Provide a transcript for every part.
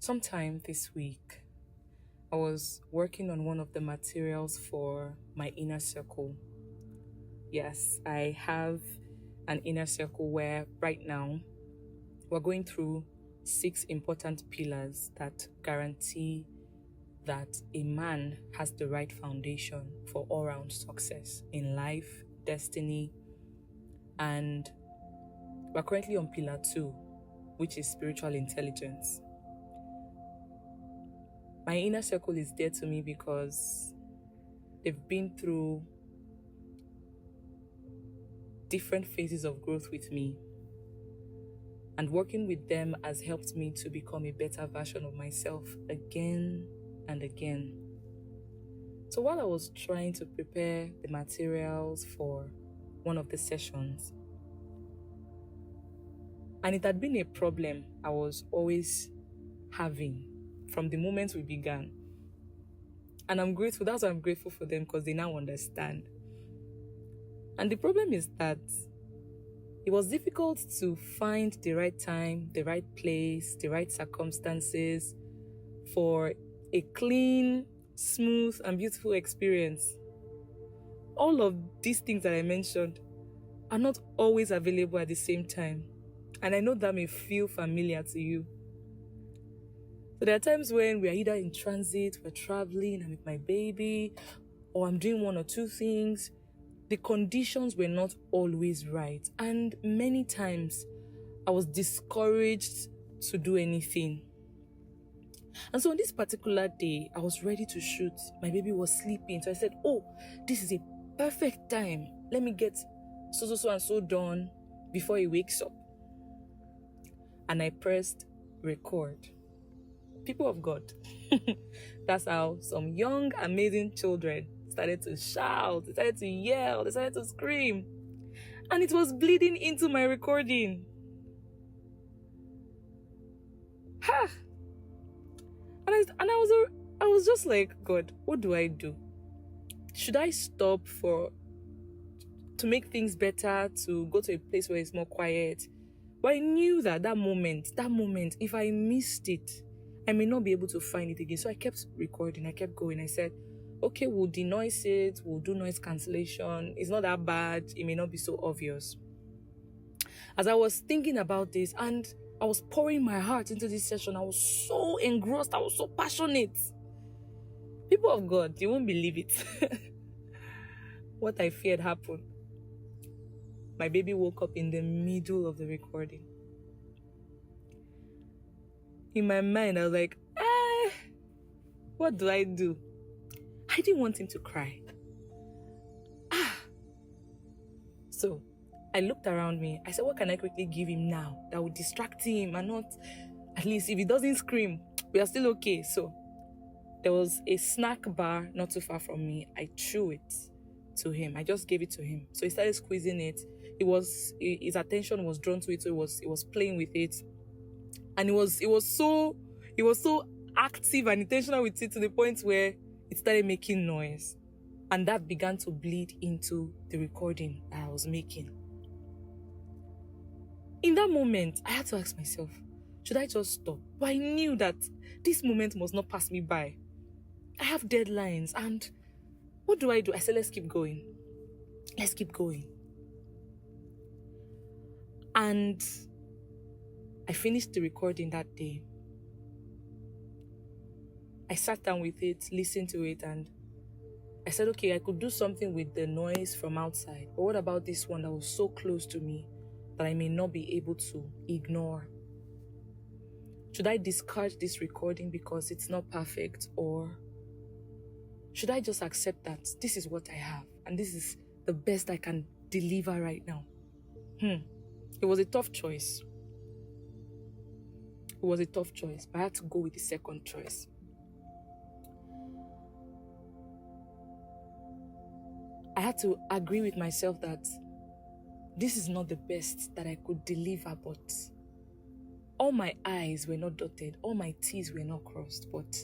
Sometime this week, I was working on one of the materials for my inner circle. Yes, I have an inner circle where right now we're going through 6 important pillars that guarantee that a man has the right foundation for all round success in life, destiny, and we're currently on pillar 2, which is spiritual intelligence. My inner circle is dear to me because they've been through different phases of growth with me, and working with them has helped me to become a better version of myself again and again. So while I was trying to prepare the materials for one of the sessions, and it had been a problem I was always having from the moment we began. And I'm grateful, that's why I'm grateful for them, because they now understand. And the problem is that it was difficult to find the right time, the right place, the right circumstances for a clean, smooth, and beautiful experience. All of these things that I mentioned are not always available at the same time. And I know that may feel familiar to you. So there are times when we are either in transit, we're traveling, I'm with my baby, or I'm doing one or two things. The conditions were not always right. And many times I was discouraged to do anything. And so on this particular day, I was ready to shoot. My baby was sleeping. So I said, oh, this is a perfect time. Let me get so and so done before he wakes up. And I pressed record. People of God. That's how some young, amazing children started to shout, they started to yell, they started to scream. And it was bleeding into my recording. Ha! And I was just like, God, what do I do? Should I stop to make things better, to go to a place where it's more quiet? But I knew that moment, if I missed it, I may not be able to find it again. So I kept recording, I kept going. I said, okay, we'll denoise it, we'll do noise cancellation. It's not that bad, it may not be so obvious. As I was thinking about this and I was pouring my heart into this session, I was so engrossed, I was so passionate. People of God, you won't believe it. What I feared happened. My baby woke up in the middle of the recording. In my mind, I was like, what do I do? I didn't want him to cry. So I looked around me. I said, what can I quickly give him now that would distract him and not, at least if he doesn't scream, we are still okay. So there was a snack bar not too far from me. I threw it to him. I just gave it to him. So he started squeezing it. His attention was drawn to it. So it was playing with it. And it was so active and intentional with it to the point where it started making noise. And that began to bleed into the recording that I was making. In that moment, I had to ask myself, should I just stop? But I knew that this moment must not pass me by. I have deadlines, and what do? I said, let's keep going. Let's keep going. And I finished the recording that day. I sat down with it, listened to it, and I said, okay, I could do something with the noise from outside. But what about this one that was so close to me that I may not be able to ignore? Should I discard this recording because it's not perfect, or should I just accept that this is what I have and this is the best I can deliver right now? It was a tough choice. It was a tough choice, but I had to go with the second choice. I had to agree with myself that this is not the best that I could deliver, but all my I's were not dotted, all my T's were not crossed, but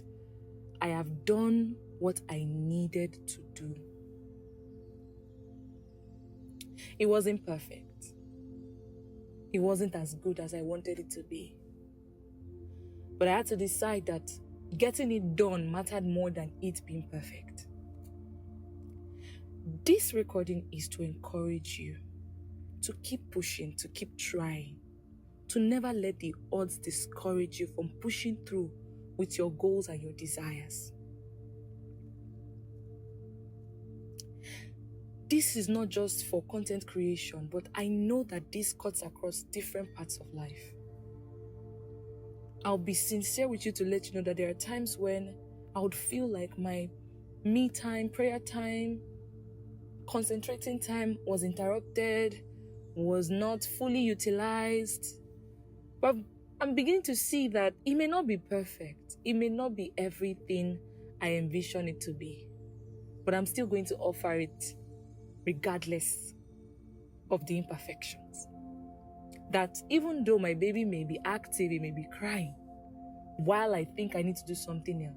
I have done what I needed to do. It wasn't perfect. It wasn't as good as I wanted it to be. But I had to decide that getting it done mattered more than it being perfect. This recording is to encourage you to keep pushing, to keep trying, to never let the odds discourage you from pushing through with your goals and your desires. This is not just for content creation, but I know that this cuts across different parts of life. I'll be sincere with you to let you know that there are times when I would feel like my me time, prayer time, concentrating time was interrupted, was not fully utilized. But I'm beginning to see that it may not be perfect. It may not be everything I envision it to be. But I'm still going to offer it regardless of the imperfections. That even though my baby may be active, it may be crying, while I think I need to do something else,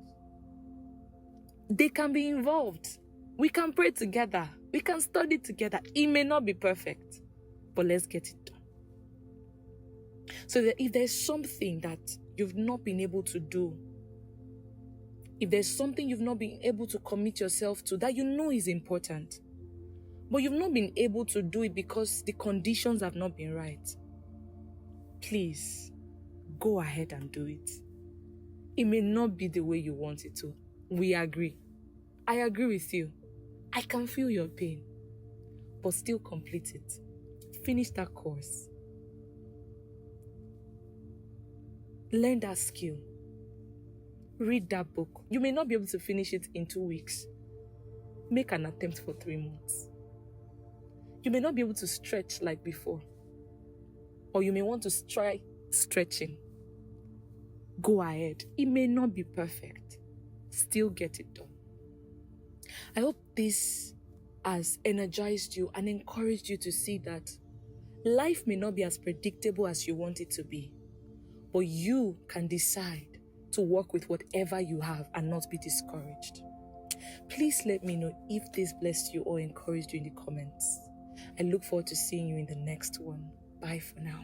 they can be involved. We can pray together. We can study together. It may not be perfect, but let's get it done. So that if there's something that you've not been able to do, if there's something you've not been able to commit yourself to that you know is important, but you've not been able to do it because the conditions have not been right, please go ahead and do it. It may not be the way you want it to. We agree. I agree with you. I can feel your pain, but still complete it. Finish that course. Learn that skill. Read that book. You may not be able to finish it in 2 weeks. Make an attempt for 3 months. You may not be able to stretch like before, or you may want to try stretching. Go ahead. It may not be perfect. Still get it done. I hope this has energized you and encouraged you to see that life may not be as predictable as you want it to be, but you can decide to work with whatever you have and not be discouraged. Please let me know if this blessed you or encouraged you in the comments. I look forward to seeing you in the next one. Bye for now.